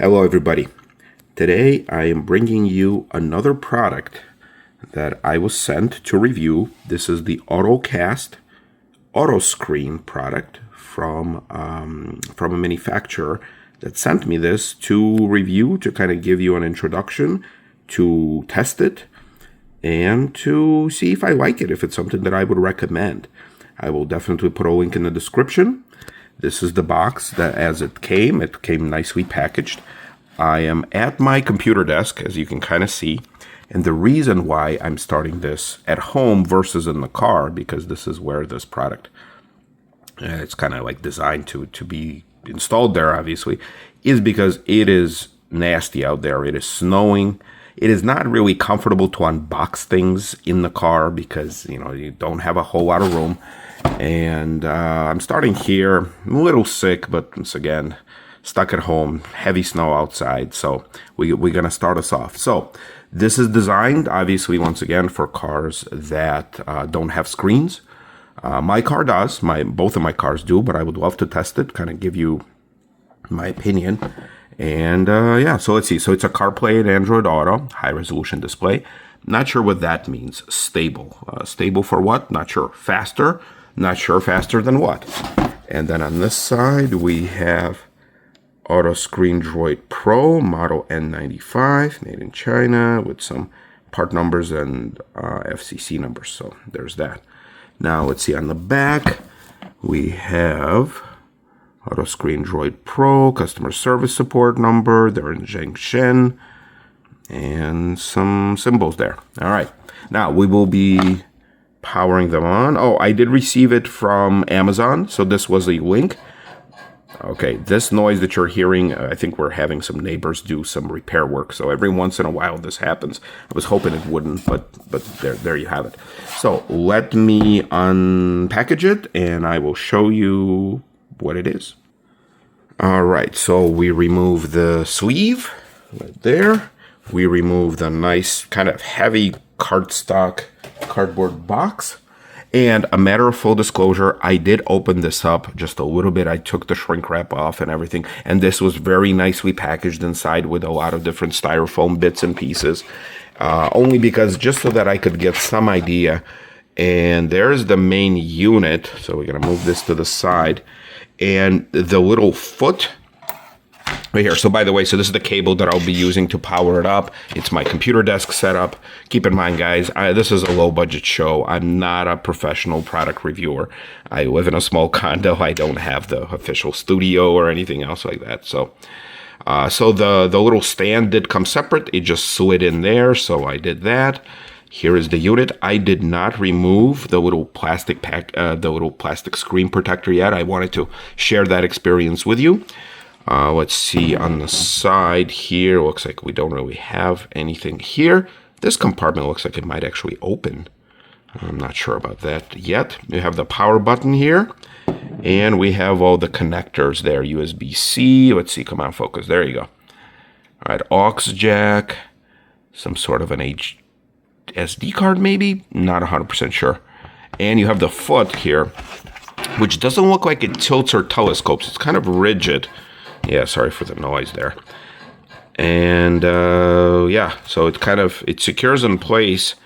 Hello everybody. Today I am bringing you another product that I was sent to review. This is the Ottocast auto screen product from a manufacturer that sent me this to review, to kind of give you an introduction, to test it, and to see if I like it, if it's something that I would recommend. I will definitely put a link in the description. This is the box that as it came nicely packaged. I am at my computer desk, as you can kind of see. And the reason why I'm starting this at home versus in the car, because this is where this product, it's kind of like designed to be installed there, obviously, is because it is nasty out there. It is snowing. It is not really comfortable to unbox things in the car because, you don't have a whole lot of room. And I'm starting here, I'm a little sick, but once again, stuck at home, heavy snow outside. So we're going to start us off. So this is designed, obviously, once again, for cars that don't have screens. My car does. Both of my cars do, but I would love to test it, kind of give you my opinion. And yeah, so let's see. So it's a Carplay and Android Auto, high resolution display. Not sure what that means. Stable. Stable for what? Not sure. Faster. Not sure faster than what. And then on this side, we have Auto Screen Droid Pro, model N95, made in China, with some part numbers and FCC numbers. So there's that. Now let's see, on the back, we have Auto Screen Droid Pro, customer service support number, they're in Shenzhen, and some symbols there. All right, now we will be powering them on. Oh, I did receive it from Amazon, so this was a link. Okay, this noise that you're hearing, I think we're having some neighbors do some repair work, so every once in a while this happens. I was hoping it wouldn't, but there you have it. So let me unpackage it, and I will show you what it is. All right, so we remove the sleeve right there. We remove the nice kind of heavy cardstock cardboard box. And a matter of full disclosure, I did open this up just a little bit. I took the shrink wrap off and everything. And this was very nicely packaged inside with a lot of different styrofoam bits and pieces. Only because just so that I could get some idea. And there's the main unit. So we're going to move this to the side. And the little foot right here. So by the way, so this is the cable that I'll be using to power it up. It's my computer desk setup. Keep in mind, guys, this is a low budget show. I'm not a professional product reviewer. I live in a small condo. I don't have the official studio or anything else like that. So the little stand did come separate. It just slid in there. So I did that. Here is the unit. I did not remove the little plastic plastic screen protector yet. I wanted to share that experience with you. Let's see on the side here. Looks like we don't really have anything here. This compartment looks like it might actually open. I'm not sure about that yet. You have the power button here. And we have all the connectors there. USB-C. Let's see. Come on, focus. There you go. All right. Aux jack. Some sort of an SD card maybe. Not 100% sure. And you have the foot here, which doesn't look like it tilts or telescopes. It's kind of rigid. Yeah, sorry for the noise there. And yeah, so it secures in place,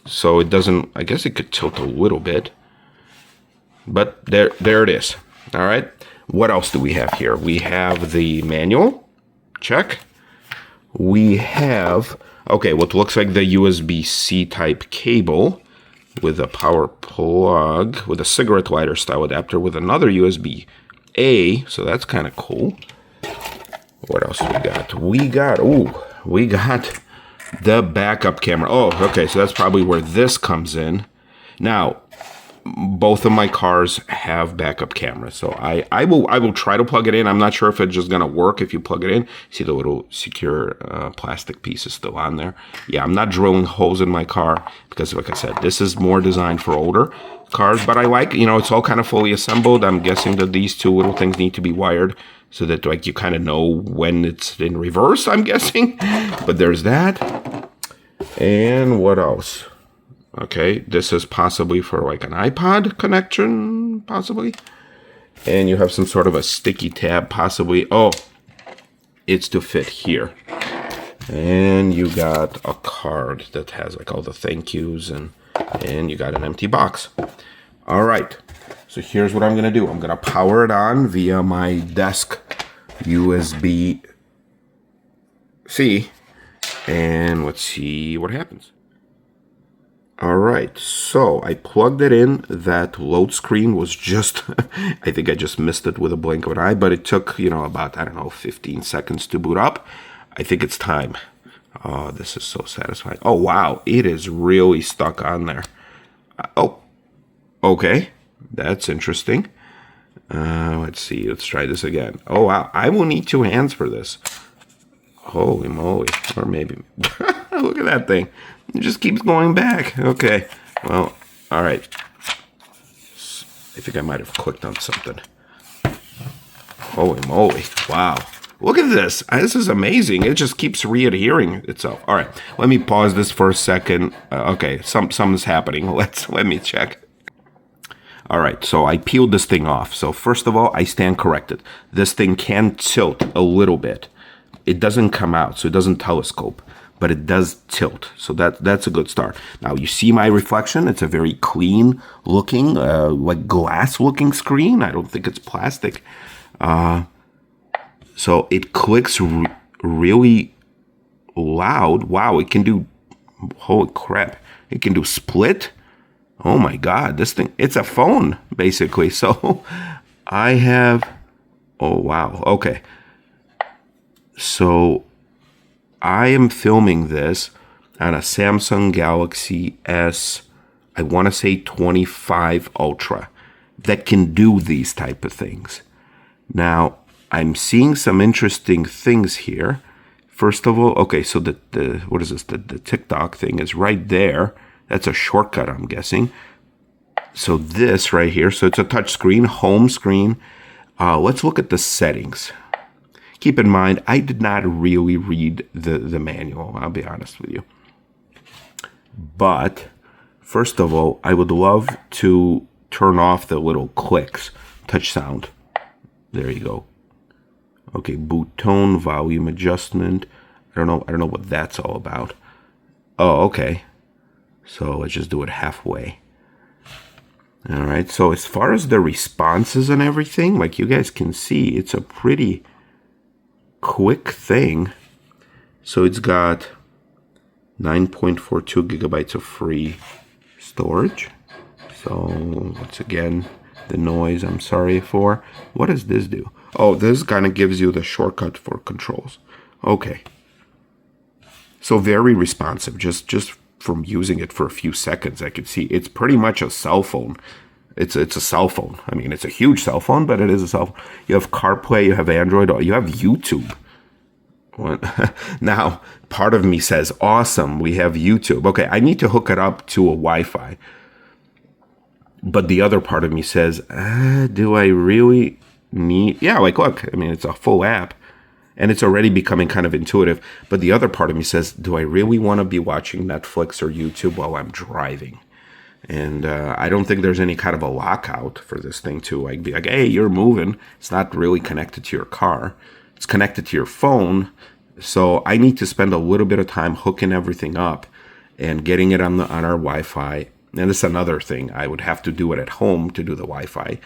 so it doesn't, I guess it could tilt a little bit. But there it is. All right. What else do we have here? We have the manual. Check. We have, okay, what looks like the USB-C type cable with a power plug, with a cigarette lighter style adapter with another USB-A, so that's kind of cool. What else we got? We got the backup camera. Oh, okay, so that's probably where this comes in. Now, both of my cars have backup cameras, so I will try to plug it in. I'm not sure if it's just gonna work if you plug it in. See the little secure plastic piece is still on there. Yeah, I'm not drilling holes in my car because, like I said, this is more designed for older cars. But I like, it's all kind of fully assembled. I'm guessing that these two little things need to be wired so that like you kind of know when it's in reverse, I'm guessing. But there's that. And what else? Okay, this is possibly for like an iPod connection, possibly. And you have some sort of a sticky tab, possibly. Oh, it's to fit here. And you got a card that has like all the thank yous, and you got an empty box. All right, so here's what I'm gonna do. I'm gonna power it on via my desk USB-C, and let's see what happens. All right, so I plugged it in. That load screen was just, I think I just missed it with a blink of an eye, but it took, about, 15 seconds to boot up. I think it's time. Oh, this is so satisfying. Oh, wow. It is really stuck on there. Oh, okay. That's interesting. Let's see. Let's try this again. Oh, wow. I will need 2 hands for this. Holy moly. Or maybe. Look at that thing. It just keeps going back. Okay. Well, all right. I think I might have clicked on something. Holy moly. Wow. Look at this. This is amazing. It just keeps readhering itself. All right. Let me pause this for a second. Okay. Something's happening. Let me check. All right. So I peeled this thing off. So first of all, I stand corrected. This thing can tilt a little bit. It doesn't come out, so it doesn't telescope, but it does tilt. So that's a good start. Now you see my reflection. It's a very clean looking, like glass looking screen. I don't think it's plastic. So it clicks really loud. Wow, it can do, holy crap. It can do split. Oh my God, this thing, it's a phone basically. So I have, oh wow, okay. So I am filming this on a Samsung Galaxy S, I want to say 25 Ultra, that can do these type of things. Now, I'm seeing some interesting things here. First of all, okay, so the what is this? The TikTok thing is right there. That's a shortcut, I'm guessing. So this right here, so it's a touch screen, home screen. Let's look at the settings. Keep in mind, I did not really read the manual, I'll be honest with you. But, first of all, I would love to turn off the little clicks, touch sound. There you go. Okay, boot tone, volume adjustment. I don't know what that's all about. Oh, okay. So let's just do it halfway. All right, so as far as the responses and everything, like you guys can see, it's a pretty quick thing. So it's got 9.42 gigabytes of free storage. So once again, the noise I'm sorry for. What does this do? Oh, this kind of gives you the shortcut for controls. Okay. So very responsive. Just from using it for a few seconds, I could see it's pretty much a cell phone. It's a cell phone. I mean, it's a huge cell phone, but it is a cell phone. You have CarPlay, you have Android, you have YouTube. Now, part of me says, awesome, we have YouTube. Okay, I need to hook it up to a Wi-Fi. But the other part of me says, do I really need... Yeah, like, look, I mean, it's a full app. And it's already becoming kind of intuitive. But the other part of me says, do I really want to be watching Netflix or YouTube while I'm driving? And I don't think there's any kind of a lockout for this thing to like be like, hey, you're moving. It's not really connected to your car. It's connected to your phone. So I need to spend a little bit of time hooking everything up and getting it on our Wi-Fi. And this is another thing. I would have to do it at home to do the Wi-Fi.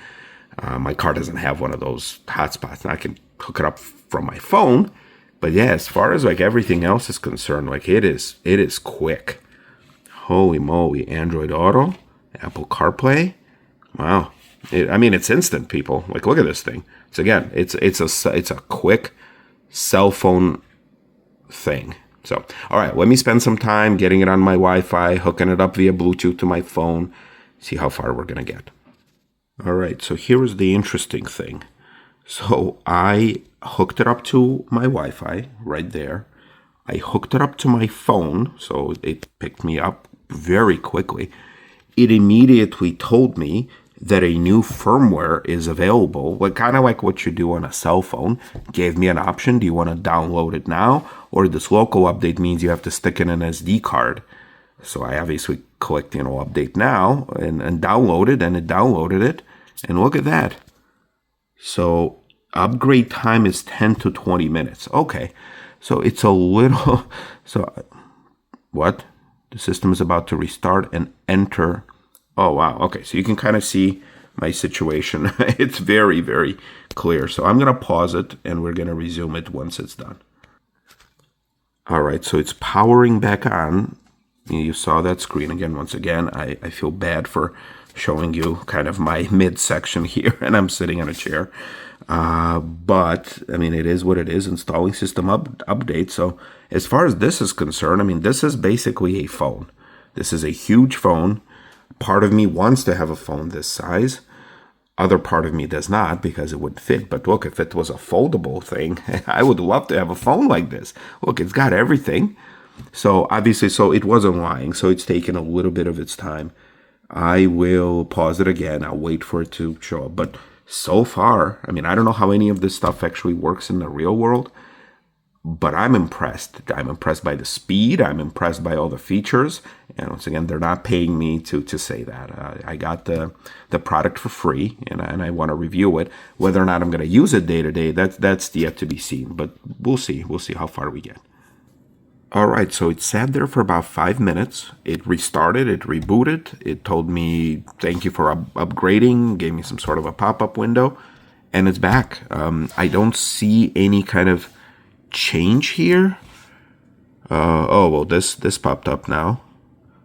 My car doesn't have one of those hotspots. And I can hook it up from my phone. But yeah, as far as like everything else is concerned, like it is quick. Holy moly, Android Auto, Apple CarPlay. Wow. I mean, it's instant, people. Like, look at this thing. It's a quick cell phone thing. So, all right, let me spend some time getting it on my Wi-Fi, hooking it up via Bluetooth to my phone, see how far we're going to get. All right, so here is the interesting thing. So I hooked it up to my Wi-Fi right there. I hooked it up to my phone, so it picked me up very quickly. It immediately told me that a new firmware is available, like kind of like what you do on a cell phone. Gave me an option. Do you want to download it now? Or this local update means you have to stick in an SD card. So I obviously clicked, update now and download it, and it downloaded it. And look at that. So Upgrade time is 10 to 20 minutes. Okay, so it's a little, so what? The system is about to restart and enter. Oh, wow. Okay, so you can kind of see my situation. It's very, very clear. So I'm going to pause it and we're going to resume it once it's done. All right, so it's powering back on. You saw that screen again. Once again, I feel bad for showing you kind of my midsection here, and I'm sitting in a chair. But, I mean, it is what it is, installing system update. So as far as this is concerned, I mean, this is basically a phone. This is a huge phone. Part of me wants to have a phone this size. Other part of me does not because it would fit. But look, if it was a foldable thing, I would love to have a phone like this. Look, it's got everything. So obviously, so it wasn't lying. So it's taken a little bit of its time. I will pause it again. I'll wait for it to show up. But so far, I mean, I don't know how any of this stuff actually works in the real world, but I'm impressed. I'm impressed by the speed. I'm impressed by all the features. And once again, they're not paying me to say that. I got the product for free, and I want to review it. Whether or not I'm going to use it day to day, that's yet to be seen. But we'll see. We'll see how far we get. All right, so it sat there for about 5 minutes. It restarted, it rebooted. It told me, thank you for upgrading, gave me some sort of a pop-up window, and it's back. I don't see any kind of change here. Oh, well, this popped up now.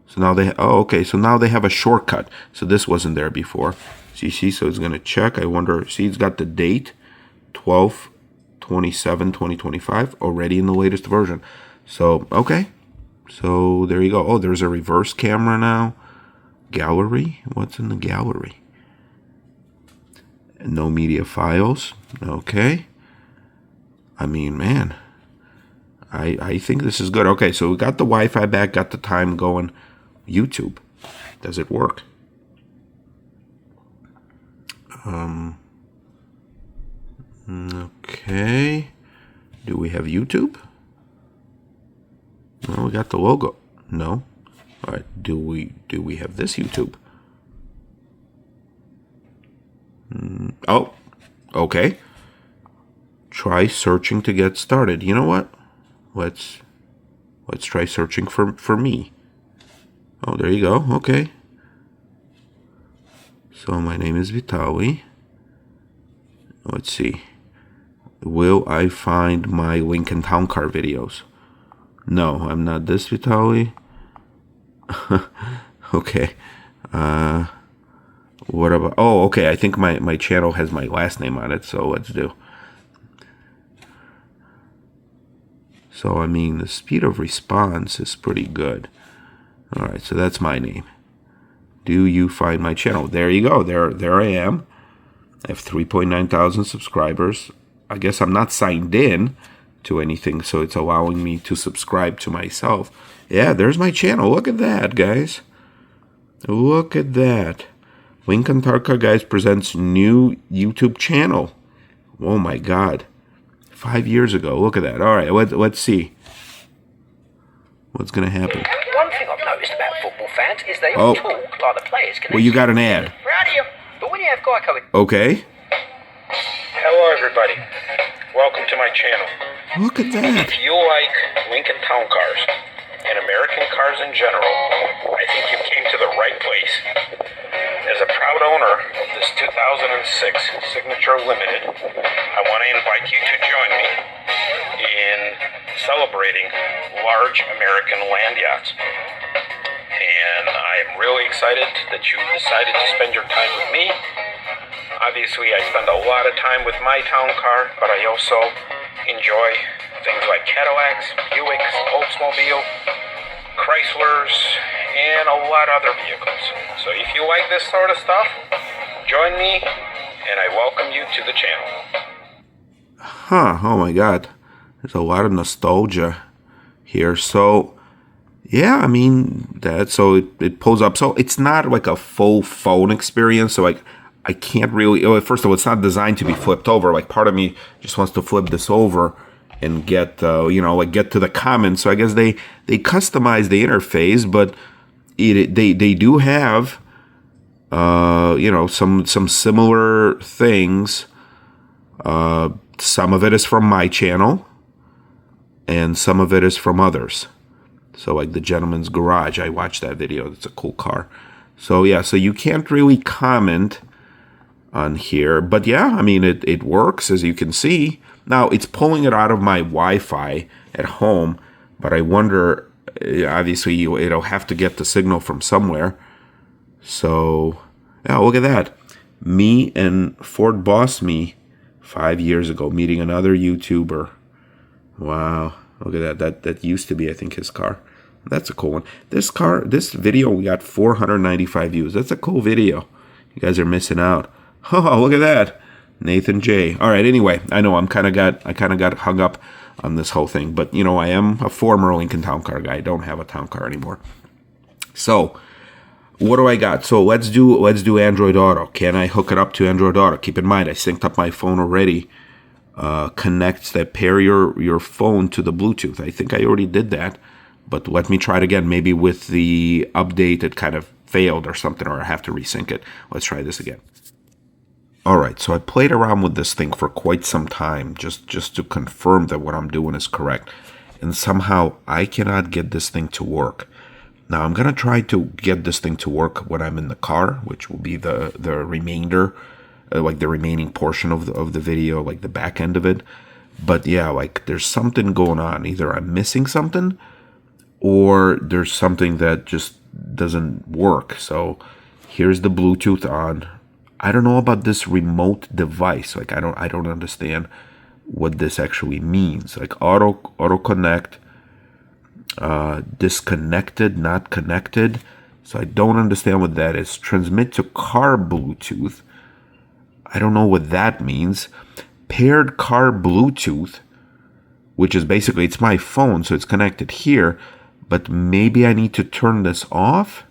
So now okay, so now they have a shortcut. So this wasn't there before. So you see, so it's going to check. I wonder, see, it's got the date, 12/27/2025, already in the latest version. So, okay. So, there you go. Oh, there's a reverse camera now. Gallery. What's in the gallery? No media files. Okay. I mean, man. I think this is good. Okay, so we got the Wi-Fi back, got the time going. YouTube. Does it work? Okay. Do we have YouTube? Well, we got the logo. No. All right. Do we have this YouTube? Oh, okay. Try searching to get started. You know what? Let's try searching for me. Oh, there you go. Okay. So my name is Vitaly. Let's see. Will I find my Lincoln Town Car videos? No, I'm not this Vitaly. Okay. What about... Oh, okay. I think my channel has my last name on it, so let's do. So, I mean, the speed of response is pretty good. All right, so that's my name. Do you find my channel? There you go. There I am. I have 3.9 thousand subscribers. I guess I'm not signed in to anything, so it's allowing me to subscribe to myself. Yeah, there's my channel. Look at that, guys. Look at that. Lincoln Tarka Guys presents new YouTube channel. Oh my God. 5 years ago. Look at that. All right, let's see. What's going to happen? One thing I've noticed about football fans is they all talk like the players can. Well, you got an ad. Proud of you. But when you have Geico in... Okay. Hello, everybody. Welcome to my channel. Look at that. If you like Lincoln Town Cars and American cars in general, I think you came to the right place. As a proud owner of this 2006 Signature Limited, I want to invite you to join me in celebrating large American land yachts. And I am really excited that you decided to spend your time with me. Obviously, I spend a lot of time with my town car, but I also enjoy things like Cadillacs, Buicks, Oldsmobile, Chryslers, and a lot of other vehicles. So if you like this sort of stuff, join me, and I welcome you to the channel. Huh, oh my God. There's a lot of nostalgia here. So, yeah, I mean, so it pulls up. So it's not like a full phone experience. So like, I can't really, first of all, it's not designed to be flipped over. Like part of me just wants to flip this over and get, get to the comments. So I guess they customize the interface, but they do have, some similar things. Some of it is from my channel, and some of it is from others. So like the Gentleman's Garage, I watched that video. It's a cool car. So yeah, so you can't really comment on here. But yeah, I mean, it works, as you can see. Now, it's pulling it out of my Wi-Fi at home, but I wonder, obviously, it'll have to get the signal from somewhere. So, yeah, look at that. Me and Ford Boss Me 5 years ago, meeting another YouTuber. Wow, look at that. That used to be, I think, his car. That's a cool one. This video, we got 495 views. That's a cool video. You guys are missing out. Oh, look at that. Nathan J. All right, anyway, I know I kind of got hung up on this whole thing, but you know, I am a former Lincoln Town Car guy. I don't have a Town Car anymore. So, what do I got? So, let's do Android Auto. Can I hook it up to Android Auto? Keep in mind, I synced up my phone already. Pair your phone to the Bluetooth. I think I already did that, but let me try it again. Maybe with the update it kind of failed or something, or I have to resync it. Let's try this again. All right, so I played around with this thing for quite some time just to confirm that what I'm doing is correct. And somehow I cannot get this thing to work. Now I'm going to try to get this thing to work when I'm in the car, which will be the remainder, like the remaining portion of the video, like the back end of it. But yeah, like there's something going on. Either I'm missing something or there's something that just doesn't work. So here's the Bluetooth on. I don't know about this remote device. Like I don't understand what this actually means. Like auto connect, disconnected, not connected. So I don't understand what that is. Transmit to car Bluetooth. I don't know what that means. Paired car Bluetooth, which is basically, it's my phone, so it's connected here, but maybe I need to turn this off.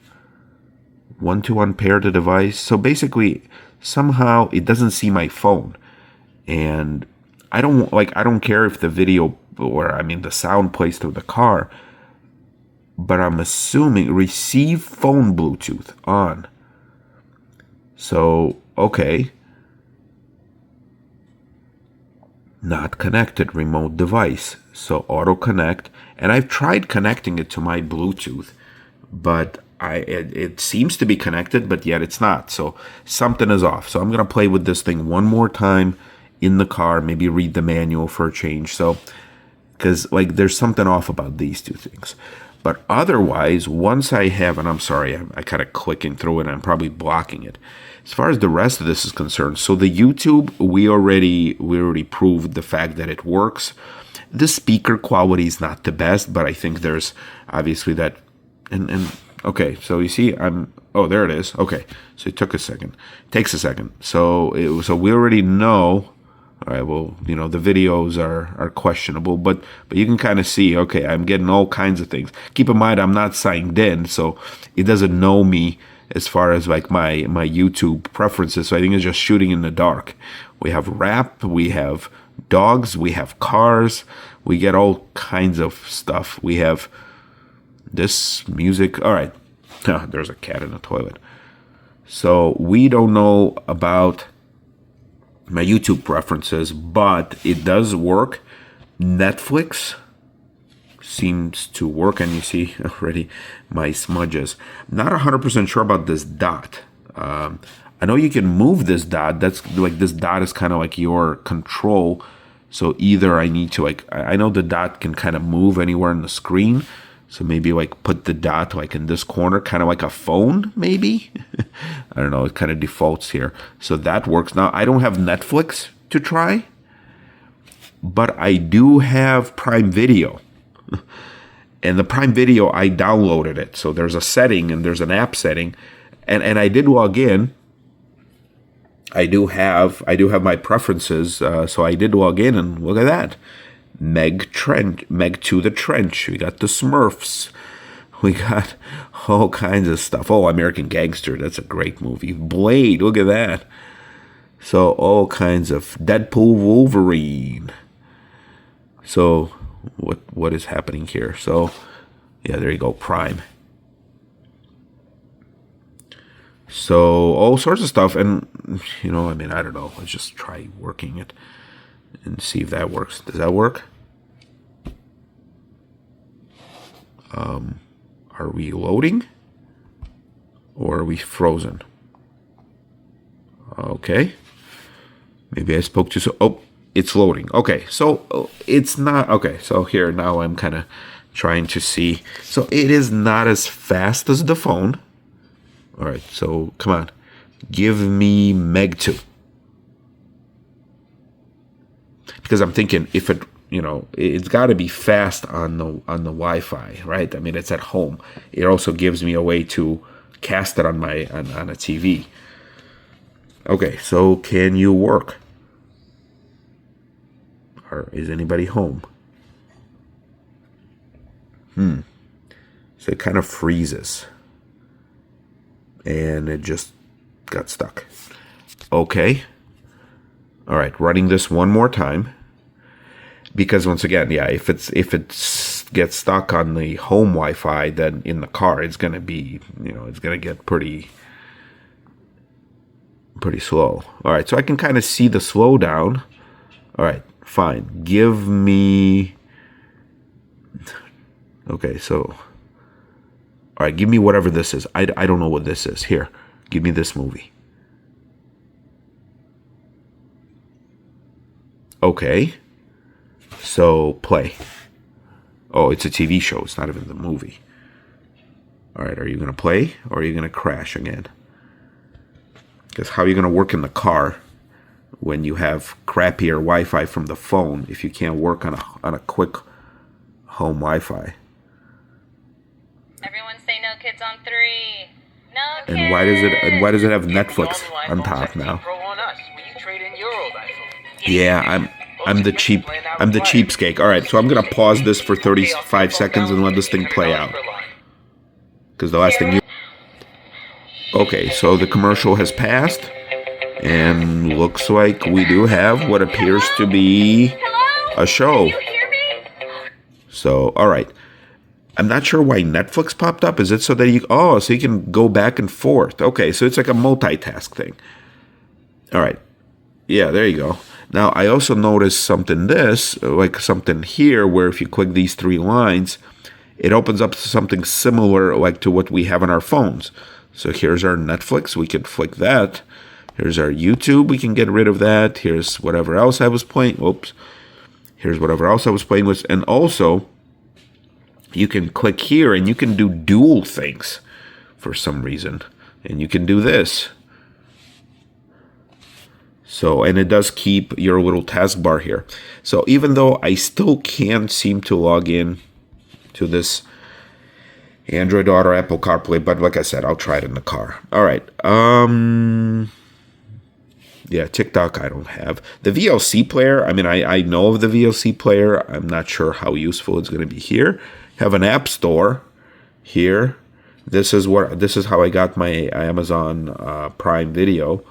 1-to-1 pair the device. So basically, somehow it doesn't see my phone, and I don't care if the video the sound plays through the car, but I'm assuming receive phone Bluetooth on. So okay, not connected, remote device. So auto connect, and I've tried connecting it to my Bluetooth, but it seems to be connected, but yet it's not. So something is off. So I'm going to play with this thing one more time in the car, maybe read the manual for a change. So, because like there's something off about these two things. But otherwise, once I have, and I'm sorry, I kind of clicking through it, and I'm probably blocking it. As far as the rest of this is concerned, so the YouTube, we already proved the fact that it works. The speaker quality is not the best, but I think there's obviously that, and okay, so you see, oh, there it is. Okay, so it takes a second. So we already know. All right, well, you know, the videos are questionable, but you can kind of see, okay, I'm getting all kinds of things. Keep in mind, I'm not signed in, so it doesn't know me as far as like my YouTube preferences. So I think it's just shooting in the dark. We have rap, we have dogs, we have cars, we get all kinds of stuff. We have this music. All right, there's a cat in the toilet. So we don't know about my YouTube preferences, but it does work. Netflix seems to work, and you see already my smudges. Not 100% sure about this dot. I know you can move this dot. That's like, this dot is kind of like your control. So either I need to, like, I know the dot can kind of move anywhere on the screen. So maybe like put the dot like in this corner, kind of like a phone, maybe. I don't know, it kind of defaults here. So that works. Now, I don't have Netflix to try, but I do have Prime Video. And the Prime Video, I downloaded it. So there's a setting, and there's an app setting. And I did log in. I do have my preferences. So I did log in, and look at that. Meg to the Trench. We got the Smurfs. We got all kinds of stuff. Oh, American Gangster. That's a great movie. Blade. Look at that. So all kinds of Deadpool, Wolverine. So what is happening here? So yeah, there you go. Prime. So all sorts of stuff. And, you know, I mean, I don't know. Let's just try working it. and see if that works. Does that work? Are we loading? Or are we frozen? Okay. Maybe I spoke too soon. Oh, it's loading. Okay, so it's not... Okay, so here, now I'm kind of trying to see. So it is not as fast as the phone. All right, so come on. Give me Meg 2. Because I'm thinking if it... You know, it's got to be fast on the Wi-Fi, right? I mean, it's at home. It also gives me a way to cast it on a TV. Okay, so can you work? Or is anybody home? So it kind of freezes. And it just got stuck. Okay. All right, running this one more time. Because once again, yeah, if it gets stuck on the home Wi-Fi, then in the car it's gonna be, you know, it's gonna get pretty slow. All right, so I can kind of see the slowdown. All right, fine. Give me. Okay, so. All right, give me whatever this is. I don't know what this is. Here, give me this movie. Okay. So, play. Oh, it's a TV show. It's not even the movie. All right, are you going to play or are you going to crash again? Because how are you going to work in the car when you have crappier Wi-Fi from the phone if you can't work on a quick home Wi-Fi? Everyone say no kids on 3. No kids. And why does it have Netflix on top now? Yeah, I'm the cheapskate. All right, so I'm gonna pause this for 35 seconds and let this thing play out. Because the last thing you... Okay, so the commercial has passed, and looks like we do have what appears to be a show. So, all right. I'm not sure why Netflix popped up. Is it so that you... Oh, so you can go back and forth. Okay, so it's like a multitask thing. All right. Yeah, there you go. Now, I also noticed something something here, where if you click these 3 lines, it opens up to something similar like to what we have on our phones. So here's our Netflix. We could flick that. Here's our YouTube. We can get rid of that. Here's whatever else I was playing. Oops. Here's whatever else I was playing with. And also, you can click here and you can do dual things for some reason. And you can do this. So, and it does keep your little taskbar here. So even though I still can't seem to log in to this Android Auto, Apple CarPlay, but like I said, I'll try it in the car. All right. Yeah, TikTok I don't have. The VLC player, I mean, I know of the VLC player. I'm not sure how useful it's going to be here. Have an app store here. This is how I got my Amazon Prime Video.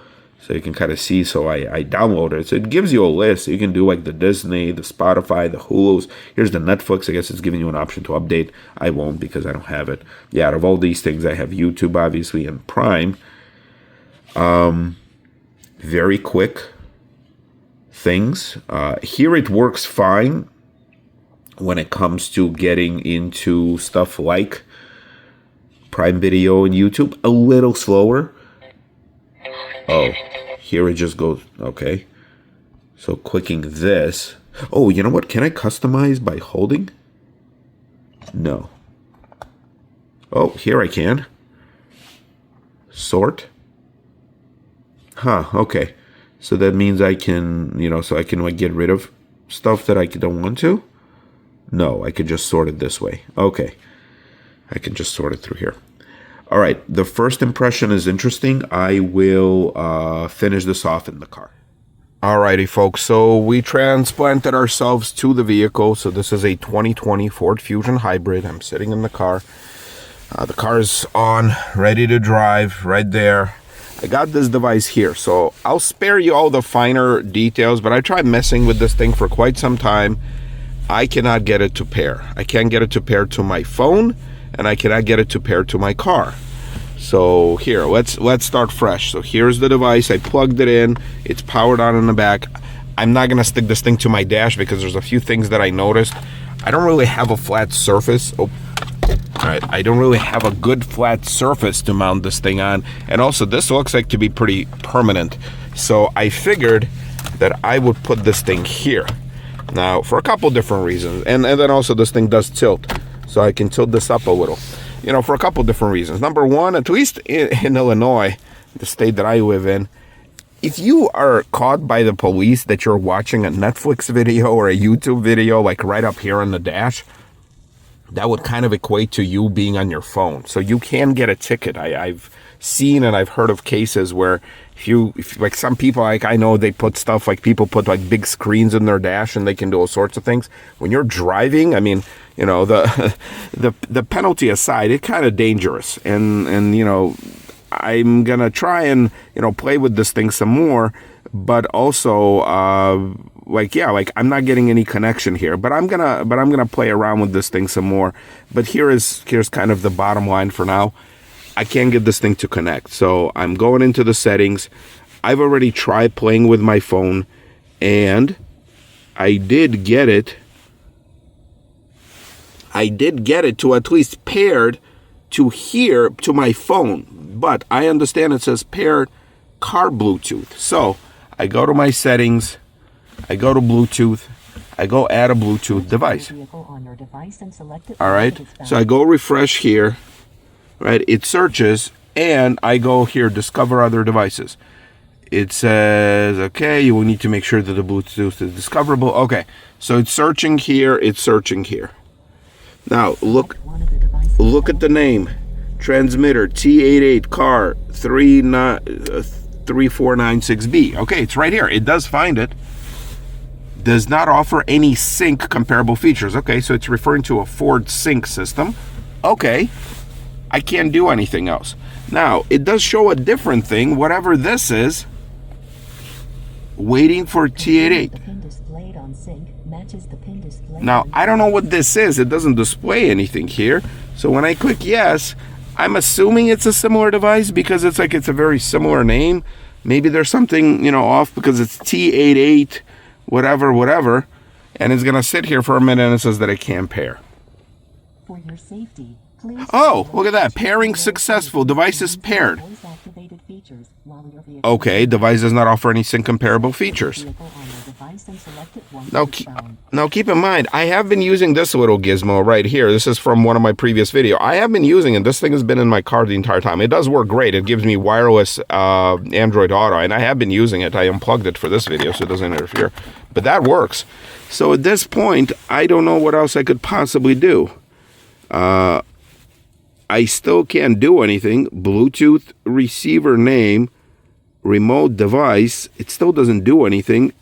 So you can kind of see, so I downloaded it. So it gives you a list. You can do like the Disney, the Spotify, the Hulu's. Here's the Netflix. I guess it's giving you an option to update. I won't because I don't have it. Yeah, out of all these things, I have YouTube, obviously, and Prime. Very quick things. Here it works fine when it comes to getting into stuff like Prime Video and YouTube. A little slower. Oh, here it just goes. Okay. So clicking this. Oh, you know what? Can I customize by holding? No. Oh, here I can. Sort. Huh, okay. So that means I can, so I can like get rid of stuff that I don't want to? No, I could just sort it this way. Okay. I can just sort it through here. All right, the first impression is interesting. I will finish this off in the car. Alrighty, folks, so we transplanted ourselves to the vehicle. So this is a 2020 Ford Fusion Hybrid. I'm sitting in the car. The car is on, ready to drive, right there. I got this device here, so I'll spare you all the finer details, but I tried messing with this thing for quite some time. I cannot get it to pair. I can't get it to pair to my phone, and I cannot get it to pair to my car. So here, let's start fresh. So here's the device. I plugged it in. It's powered on in the back. I'm not going to stick this thing to my dash because there's a few things that I noticed. I don't really have a flat surface. Oh, all right. I don't really have a good flat surface to mount this thing on. And also, this looks like to be pretty permanent. So I figured that I would put this thing here. Now, for a couple different reasons. And then also this thing does tilt. So I can tilt this up a little. You know, for a couple different reasons. Number one, at least in Illinois, the state that I live in, if you are caught by the police that you're watching a Netflix video or a YouTube video, like right up here on the dash, that would kind of equate to you being on your phone. So you can get a ticket. I've seen and I've heard of cases where if like some people, like I know they put stuff, like people put like big screens in their dash and they can do all sorts of things. When you're driving, I mean, you know, the penalty aside, it's kind of dangerous. And you know, I'm gonna try and, you know, play with this thing some more, but also like I'm not getting any connection here, but I'm gonna play around with this thing some more. But here's kind of the bottom line for now. I can't get this thing to connect, so I'm going into the settings. I've already tried playing with my phone, and I did get it to at least paired to here to my phone. But I understand it says paired car Bluetooth. So I go to my settings, I go to Bluetooth, I go add a Bluetooth device. All right, so I go refresh here, right? It searches, and I go here, discover other devices. It says, okay, you will need to make sure that the Bluetooth is discoverable. Okay, so it's searching here, it's searching here. Now look at the name. Transmitter T88 car 3496B. Okay, it's right here. It does find it. Does not offer any sync comparable features. Okay, so it's referring to a Ford sync system. Okay, I can't do anything else. Now, it does show a different thing, whatever this is. Waiting for T88. Now, I don't know what this is. It doesn't display anything here. So when I click yes, I'm assuming it's a similar device because it's like it's a very similar name. Maybe there's something, you know, off because it's T88, whatever, and it's gonna sit here for a minute and it says that it can't pair. For your safety, please. Oh, look at that! Pairing successful. Device is paired. Okay, device does not offer any sync comparable features. Now keep in mind, I have been using this little gizmo right here. This is from one of my previous videos. I have been using it. This thing has been in my car the entire time. It does work great. It gives me wireless Android Auto, and I have been using it. I unplugged it for this video so it doesn't interfere. But that works. So at this point, I don't know what else I could possibly do. I still can't do anything. Bluetooth receiver name, remote device. It still doesn't do anything.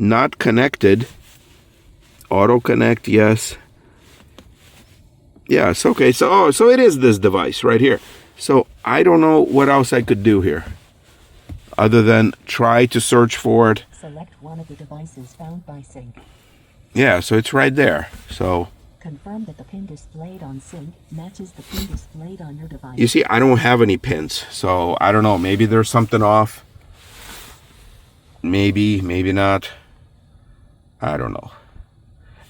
Not connected. Auto connect, yes. Yes, okay. So it is this device right here. So I don't know what else I could do here other than try to search for it. Select one of the devices found by sync. Yeah, so it's right there. So confirm that the pin displayed on sync matches the pin displayed on your device. You see, I don't have any pins, so I don't know. Maybe there's something off. Maybe not. I don't know.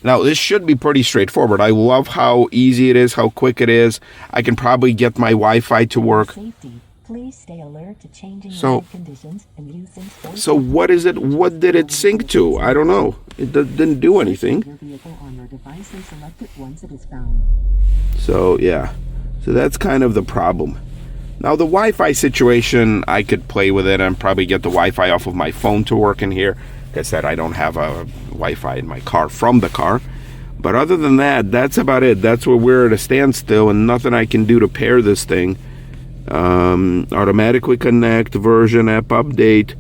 Now, this should be pretty straightforward. I love how easy it is, how quick it is. I can probably get my Wi-Fi to work. Please stay alert to changing conditions and use so what is it? What did it sync to? I don't know. It didn't do anything. So, yeah. So that's kind of the problem. Now, the Wi-Fi situation, I could play with it and probably get the Wi-Fi off of my phone to work in here. Like I said, I don't have a Wi-Fi in my car from the car. But other than that, that's about it. That's where we're at a standstill and nothing I can do to pair this thing. Automatically connect, version, app update,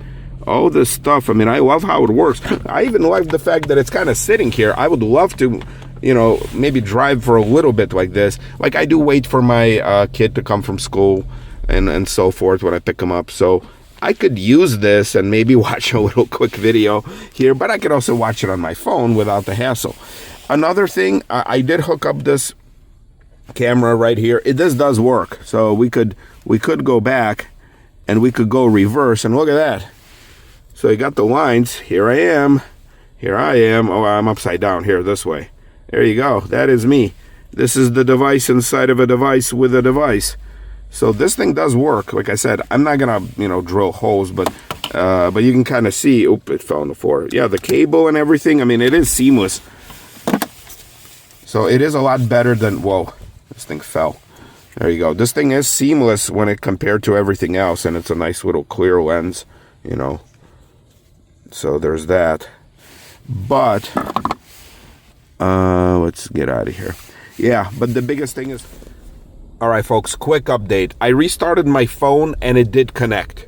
all this stuff. I mean, I love how it works. I even like the fact that it's kind of sitting here. I would love to, you know, maybe drive for a little bit like this. Like I do wait for my kid to come from school and so forth when I pick him up. So I could use this and maybe watch a little quick video here, but I could also watch it on my phone without the hassle. Another thing, I did hook up this camera right here. This does work. So we could go back and we could go reverse and look at that. So you got the lines. Here I am. Oh, I'm upside down here this way. There you go. That is me. This is the device inside of a device with a device. So this thing does work. Like I said, I'm not gonna, drill holes, but you can kind of see. Oop, it fell on the floor. Yeah, the cable and everything. I mean, it is seamless. So it is a lot better than. Whoa, this thing fell. There you go. This thing is seamless when it compared to everything else, and it's a nice little clear lens. So there's that. But let's get out of here. Yeah, but the biggest thing is. All right, folks, quick update. I restarted my phone and it did connect.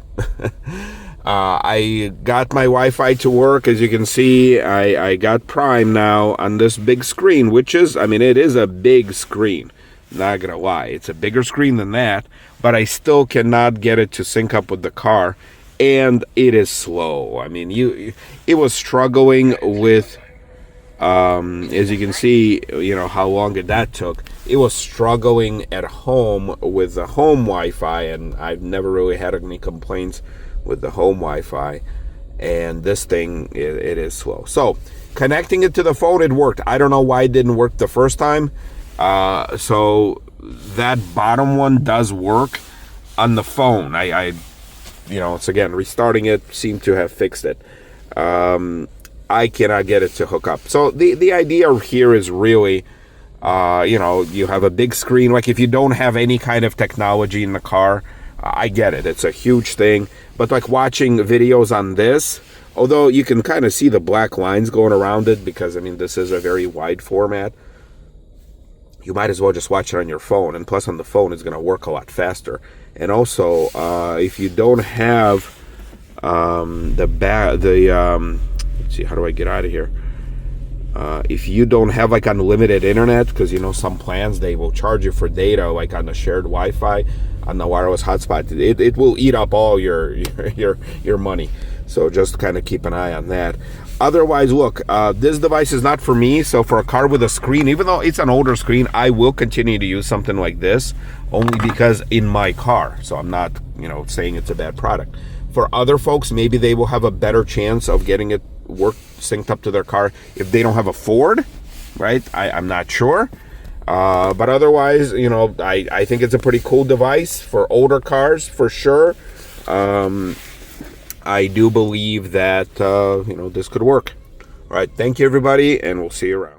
I got my Wi-Fi to work. As you can see, I got Prime now on this big screen, which is, it is a big screen. Not gonna lie, it's a bigger screen than that, but I still cannot get it to sync up with the car, and it is slow. It was struggling with, as you can see, how long that took. It was struggling at home with the home Wi-Fi, and I've never really had any complaints with the home Wi-Fi. And this thing, it is slow. So connecting it to the phone, it worked. I don't know why it didn't work the first time. So that bottom one does work on the phone. It's again, restarting it seemed to have fixed it. I cannot get it to hook up. So the idea here is really, you have a big screen. Like if you don't have any kind of technology in the car, I get it. It's a huge thing. But like watching videos on this, although you can kind of see the black lines going around it because, this is a very wide format, you might as well just watch it on your phone. And plus on the phone, it's going to work a lot faster. And also, if you don't have let's see, how do I get out of here? If you don't have like unlimited internet, because some plans they will charge you for data, like on the shared Wi-Fi, on the wireless hotspot, it will eat up all your money. So just kind of keep an eye on that. Otherwise, look, this device is not for me. So for a car with a screen, even though it's an older screen, I will continue to use something like this only because in my car. So I'm not, saying it's a bad product. For other folks, maybe they will have a better chance of getting it synced up to their car if they don't have a Ford, right? I'm not sure. But otherwise, I think it's a pretty cool device for older cars for sure. I do believe that, this could work. All right. Thank you, everybody, and we'll see you around.